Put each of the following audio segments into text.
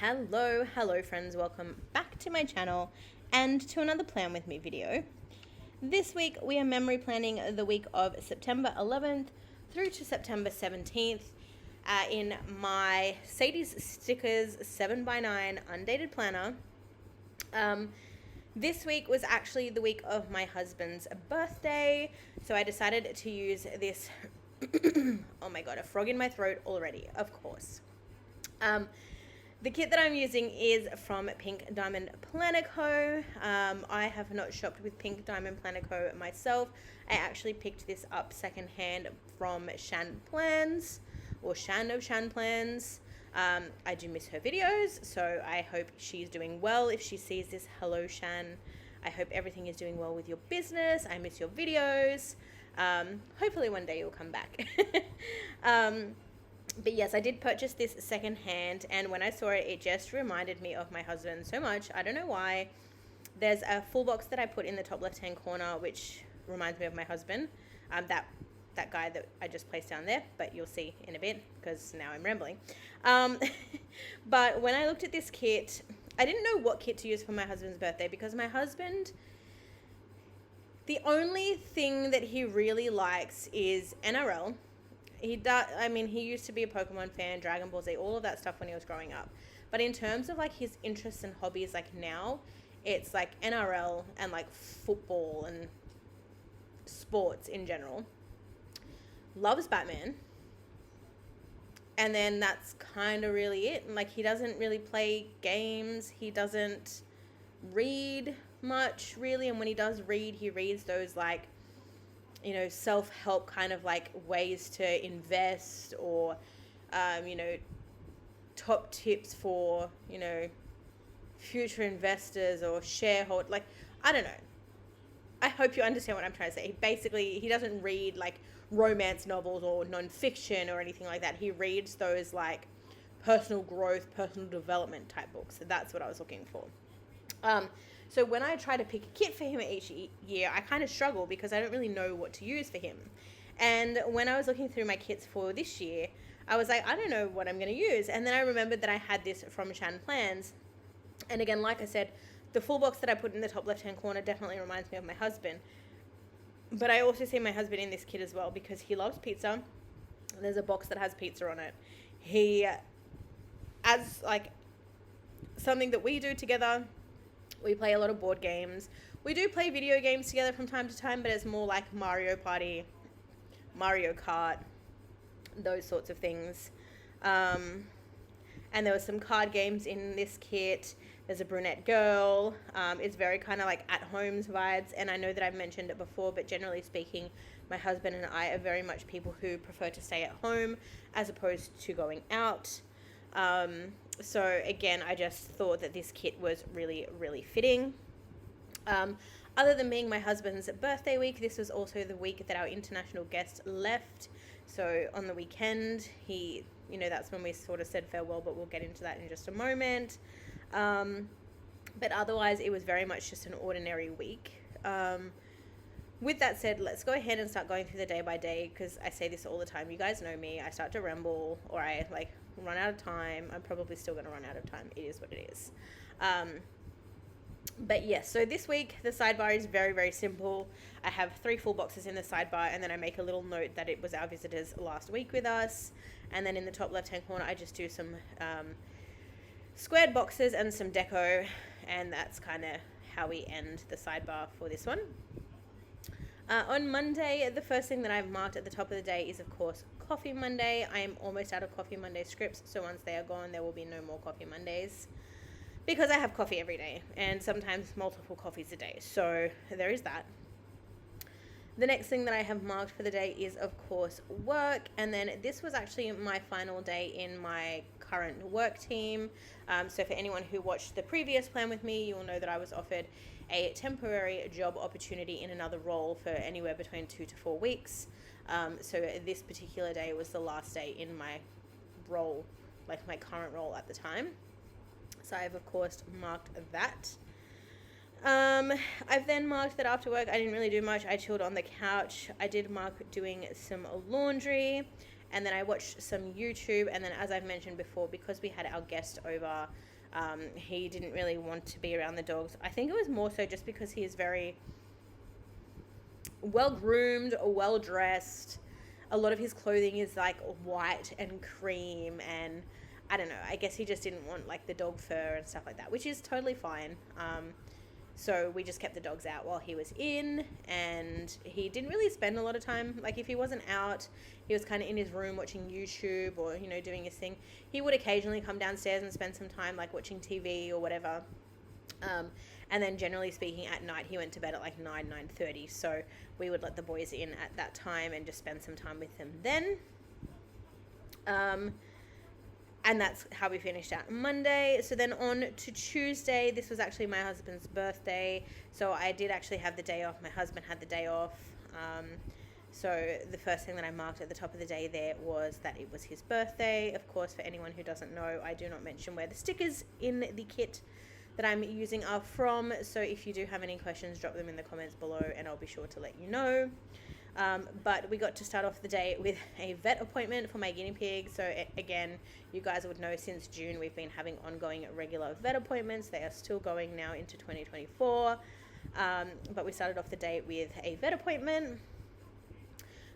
Hello friends, welcome back to my channel and to another Plan With Me video. This week we are memory planning the week of September 11th through to September 17th in my Sadie's Stickers 7x9 undated planner. This week was actually the week of my husband's birthday, so I decided to use this oh my god, a frog in my throat already, of course. The kit that I'm using is from Pink Diamond Planner Co. I have not shopped with Pink Diamond Planner Co. myself. I actually picked this up secondhand from Shan Plans, or Shan of Shan Plans. I do miss her videos, so I hope she's doing well. If she sees this, hello Shan. I hope everything is doing well with your business. I miss your videos. Hopefully one day you'll come back. But yes, I did purchase this secondhand, and when I saw it, it just reminded me of my husband so much. I don't know why. There's a full box that I put in the top left-hand corner, which reminds me of my husband. That guy that I just placed down there, but you'll see in a bit because now I'm rambling. But when I looked at this kit, I didn't know what kit to use for my husband's birthday because my husband, the only thing that he really likes is NRL. He used to be a Pokemon fan, Dragon Ball Z, all of that stuff when he was growing up. But in terms of like his interests and hobbies, like now, it's like NRL and like football and sports in general. Loves Batman. And then that's kind of really it. And like he doesn't really play games. He doesn't read much really. And when he does read, he reads those like, you know, self-help kind of like ways to invest or, top tips for, future investors or shareholders. Like, I don't know. I hope you understand what I'm trying to say. Basically, he doesn't read like romance novels or non-fiction or anything like that. He reads those like personal growth, personal development type books. So that's what I was looking for. So when I try to pick a kit for him each year, I kind of struggle because I don't really know what to use for him. And when I was looking through my kits for this year, I was like, I don't know what I'm going to use. And then I remembered that I had this from Shan Plans. And again, like I said, the full box that I put in the top left-hand corner definitely reminds me of my husband. But I also see my husband in this kit as well because he loves pizza. There's a box that has pizza on it. He, as like something that we do together, we play a lot of board games. We do play video games together from time to time, but it's more like Mario Party, Mario Kart, those sorts of things. And there were some card games in this kit. There's a brunette girl. It's very kind of like at-homes vibes. And I know that I've mentioned it before, but generally speaking, my husband and I are very much people who prefer to stay at home as opposed to going out. So again, I just thought that this kit was really, really fitting. Other than being my husband's birthday week, this was also the week that our international guest left. So on the weekend, that's when we sort of said farewell, but we'll get into that in just a moment. But otherwise, it was very much just an ordinary week. With that said, let's go ahead and start going through the day by day because I say this all the time. You guys know me. I start to ramble or I like run out of time. I'm probably still going to run out of time. It is what it is. But yes, so this week the sidebar is very, very simple. I have 3 full boxes in the sidebar and then I make a little note that it was our visitors last week with us. And then in the top left-hand corner, I just do some squared boxes and some deco. And that's kind of how we end the sidebar for this one. On Monday, the first thing that I've marked at the top of the day is, of course, Coffee Monday. I am almost out of Coffee Monday scripts, so once they are gone, there will be no more Coffee Mondays because I have coffee every day and sometimes multiple coffees a day, so there is that. The next thing that I have marked for the day is, of course, work, and then this was actually my final day in my current work team. So for anyone who watched the previous plan with me, you will know that I was offered a temporary job opportunity in another role for anywhere between 2 to 4 weeks. So this particular day was the last day in my role, like my current role at the time. So I've of course marked that. I've then marked that after work I didn't really do much. I chilled on the couch. I did mark doing some laundry, and then I watched some YouTube, and then as I've mentioned before, because we had our guest over He didn't really want to be around the dogs. I think it was more so just because he is very well groomed, well dressed. A lot of his clothing is like white and cream, and I don't know, I guess he just didn't want like the dog fur and stuff like that, which is totally fine. So we just kept the dogs out while he was in, and he didn't really spend a lot of time. Like if he wasn't out, he was kind of in his room watching YouTube or, you know, doing his thing. He would occasionally come downstairs and spend some time like watching TV or whatever. And then generally speaking at night, he went to bed at like 9:30. So we would let the boys in at that time and just spend some time with them then. And that's how we finished out Monday. So then on to Tuesday, this was actually my husband's birthday. So I did actually have the day off. My husband had the day off. So the first thing that I marked at the top of the day there was that it was his birthday. Of course, for anyone who doesn't know, I do not mention where the stickers in the kit that I'm using are from. So if you do have any questions, drop them in the comments below and I'll be sure to let you know. But we got to start off the day with a vet appointment for my guinea pig. So again, you guys would know since June we've been having ongoing regular vet appointments. They are still going now into 2024. But we started off the day with a vet appointment.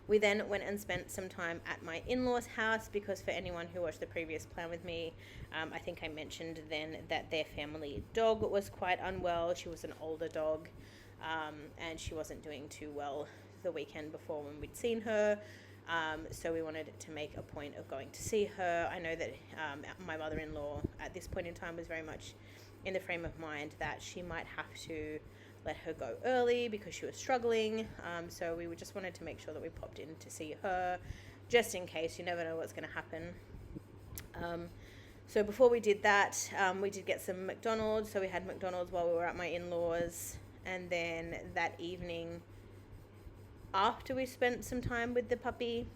We then went and spent some time at my in-laws' house because for anyone who watched the previous plan with me, I think I mentioned then that their family dog was quite unwell. She was an older dog, and she wasn't doing too well the weekend before when we'd seen her. So we wanted to make a point of going to see her. I know that my mother-in-law at this point in time was very much in the frame of mind that she might have to let her go early because she was struggling. So we just wanted to make sure that we popped in to see her just in case. You never know what's going to happen. So before we did that, we did get some McDonald's. So we had McDonald's while we were at my in-laws. And then that evening, after we spent some time with the puppy,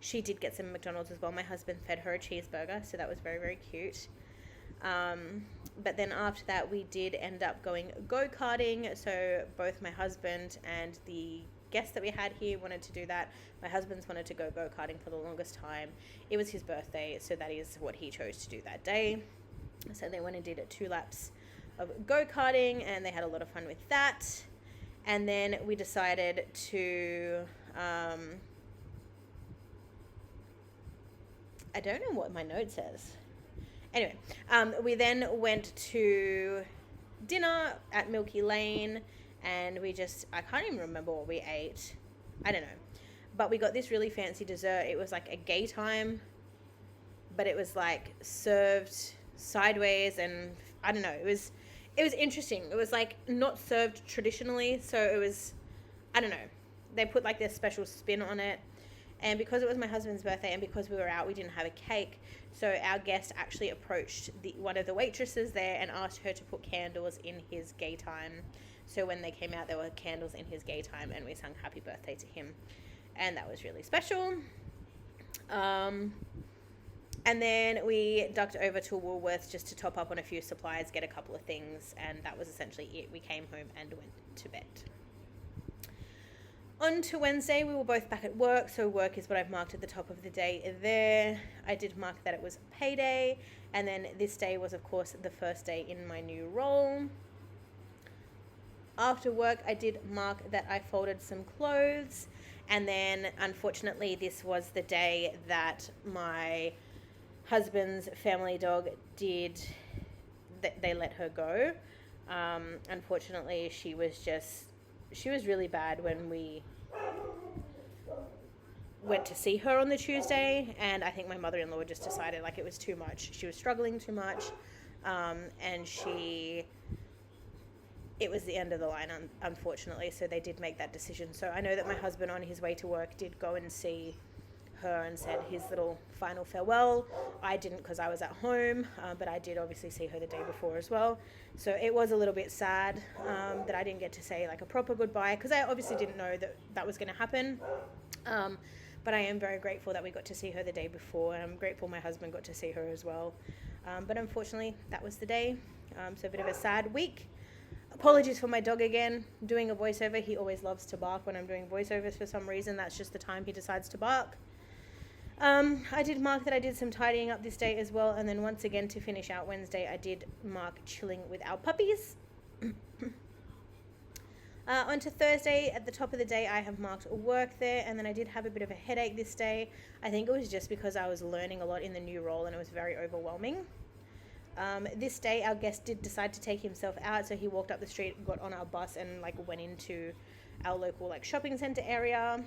she did get some McDonald's as well. My husband fed her a cheeseburger, so that was very, very cute. But then after that, we did end up going go-karting. So both my husband and the guest that we had here wanted to do that. My husband's wanted to go go-karting for the longest time. It was his birthday, so that is what he chose to do that day. So they went and did 2 laps of go-karting, and they had a lot of fun with that. And then we decided to, I don't know what my note says. Anyway, we then went to dinner at Milky Lane, and I can't even remember what we ate. I don't know. But we got this really fancy dessert. It was like a gay time, but it was like served sideways, and I don't know. It was interesting. It was like not served traditionally, so it was, I don't know. They put like their special spin on it. And because it was my husband's birthday and because we were out, we didn't have a cake. So our guest actually approached one of the waitresses there and asked her to put candles in his gay time. So when they came out, there were candles in his gay time, and we sang happy birthday to him. And that was really special. And then we ducked over to Woolworths just to top up on a few supplies, get a couple of things, and that was essentially it. We came home and went to bed. On to Wednesday, we were both back at work, so work is what I've marked at the top of the day there. I did mark that it was payday, and then this day was, of course, the first day in my new role. After work, I did mark that I folded some clothes, and then, unfortunately, this was the day that my husband's family dog they let her go. Unfortunately, she was really bad when we went to see her on the Tuesday, and I think my mother-in-law just decided like it was too much. She was struggling too much, and it was the end of the line, unfortunately, so they did make that decision. So I know that my husband on his way to work did go and see her and said his little final farewell. I didn't because I was at home, but I did obviously see her the day before as well. So it was a little bit sad that I didn't get to say like a proper goodbye, because I obviously didn't know that was going to happen. But I am very grateful that we got to see her the day before, and I'm grateful my husband got to see her as well. But unfortunately, that was the day. So a bit of a sad week. Apologies for my dog again. Doing a voiceover, he always loves to bark when I'm doing voiceovers for some reason. That's just the time he decides to bark. I did mark that I did some tidying up this day as well, and then once again to finish out Wednesday, I did mark chilling with our puppies. On to Thursday, at the top of the day, I have marked work there, and then I did have a bit of a headache this day. I think it was just because I was learning a lot in the new role and it was very overwhelming. This day, our guest did decide to take himself out, so he walked up the street, got on our bus, and went into our local shopping centre area.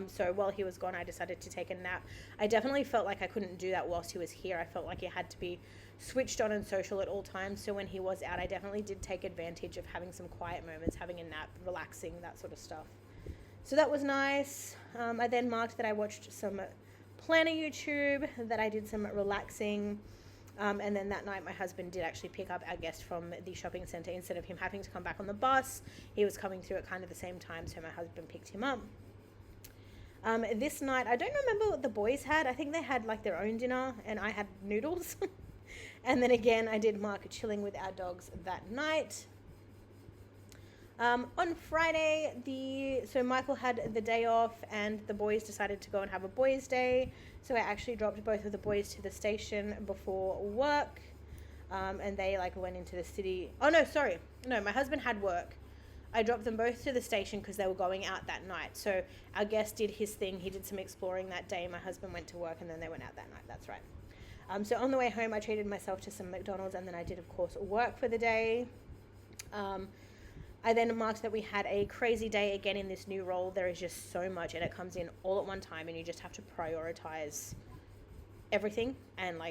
So while he was gone, I decided to take a nap. I definitely felt like I couldn't do that whilst he was here. I felt like it had to be switched on and social at all times. So when he was out, I definitely did take advantage of having some quiet moments, having a nap, relaxing, that sort of stuff. So that was nice. I then marked that I watched some planner YouTube, that I did some relaxing. And then that night, my husband did actually pick up our guest from the shopping centre. Instead of him having to come back on the bus, he was coming through at kind of the same time, so my husband picked him up. This night, I don't remember what the boys had. I think they had their own dinner, and I had noodles. And then again, I did mark chilling with our dogs that night. On Friday, so Michael had the day off, and the boys decided to go and have a boys' day. So I actually dropped both of the boys to the station before work, and they went into the city. Oh no, sorry, no, my husband had work. I dropped them both to the station because they were going out that night. So our guest did his thing. He did some exploring that day. My husband went to work, and then they went out that night. That's right. So on the way home, I treated myself to some McDonald's, and then I did, of course, work for the day. I then marked that we had a crazy day again in this new role. There is just so much, and it comes in all at one time, and you just have to prioritize everything and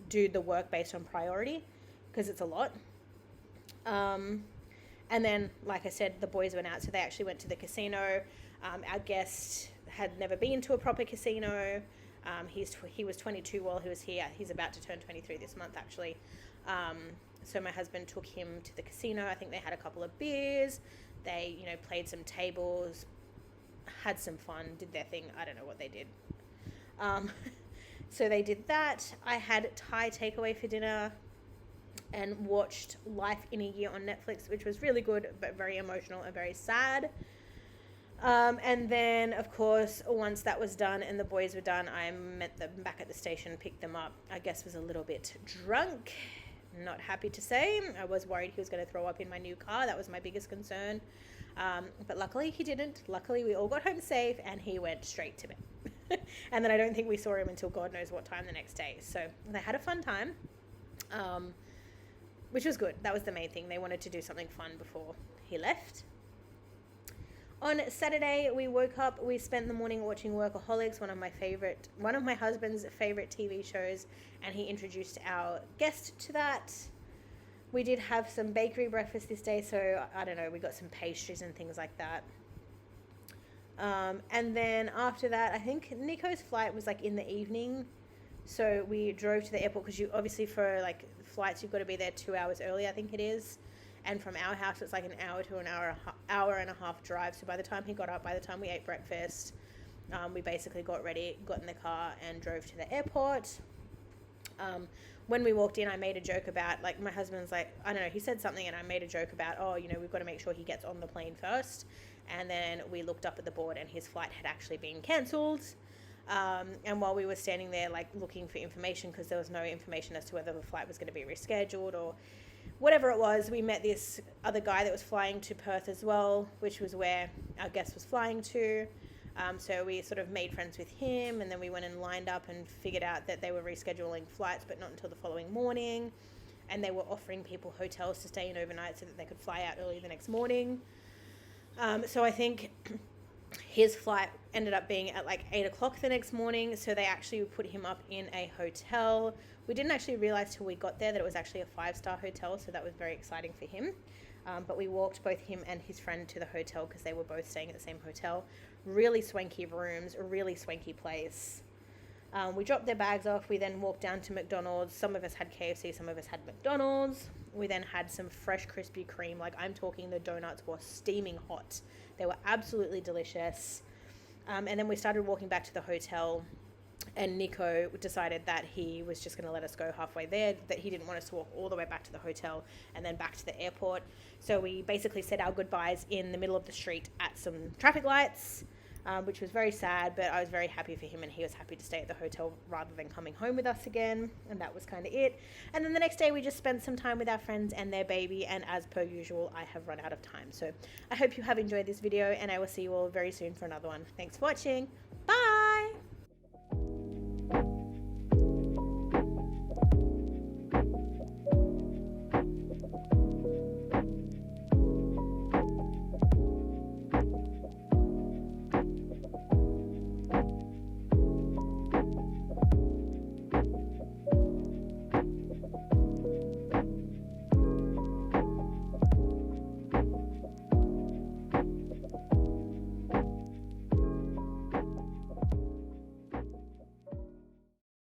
do the work based on priority, because it's a lot. And then, like I said, the boys went out, so they actually went to the casino. Our guest had never been to a proper casino. He was 22 while he was here. He's about to turn 23 this month, actually. So my husband took him to the casino. I think they had a couple of beers. They, played some tables, had some fun, did their thing. I don't know what they did. So they did that. I had Thai takeaway for dinner and watched Life in a Year on Netflix, which was really good, but very emotional and very sad. And then, of course, once that was done and the boys were done, I met them back at the station, picked them up. I guess was a little bit drunk. Not happy to say. I was worried he was going to throw up in my new car. That was my biggest concern. But luckily he didn't. Luckily we all got home safe, and he went straight to bed. And then I don't think we saw him until God knows what time the next day. So they had a fun time. Which was good. That was the main thing. They wanted to do something fun before he left. On Saturday, we woke up. We spent the morning watching Workaholics, one of my husband's favorite TV shows, and he introduced our guest to that. We did have some bakery breakfast this day, so I don't know, we got some pastries and things like that. And then after that, I think Nico's flight was in the evening. So we drove to the airport, because you obviously for flights you've got to be there 2 hours early, I think it is. And from our house it's an hour to an hour and a half drive. So by the time he got up, by the time we ate breakfast, we basically got ready, got in the car, and drove to the airport. When we walked in, I made a joke about my husband's I don't know, he said something, and I made a joke about, we've got to make sure he gets on the plane first. And then we looked up at the board, and his flight had actually been cancelled. And while we were standing there looking for information, because there was no information as to whether the flight was going to be rescheduled or whatever it was, we met this other guy that was flying to Perth as well, which was where our guest was flying to. So we sort of made friends with him, and then we went and lined up and figured out that they were rescheduling flights, but not until the following morning. And they were offering people hotels to stay in overnight so that they could fly out early the next morning. So I think his flight ended up being at 8 o'clock the next morning, so they actually put him up in a hotel. We didn't actually realize till we got there that it was actually a 5-star hotel, so that was very exciting for him. But we walked both him and his friend to the hotel, because they were both staying at the same hotel. Really swanky rooms, a really swanky place. We dropped their bags off. We then walked down to McDonald's. Some of us had KFC, some of us had McDonald's. We then had some fresh Krispy Kreme. I'm talking, the donuts were steaming hot. They were absolutely delicious. And then we started walking back to the hotel, and Nico decided that he was just going to let us go halfway there, that he didn't want us to walk all the way back to the hotel and then back to the airport. So we basically said our goodbyes in the middle of the street at some traffic lights. which was very sad, but I was very happy for him, and he was happy to stay at the hotel rather than coming home with us again, and that was kind of it. And then the next day we just spent some time with our friends and their baby, and as per usual, I have run out of time. So I hope you have enjoyed this video, and I will see you all very soon for another one. Thanks for watching.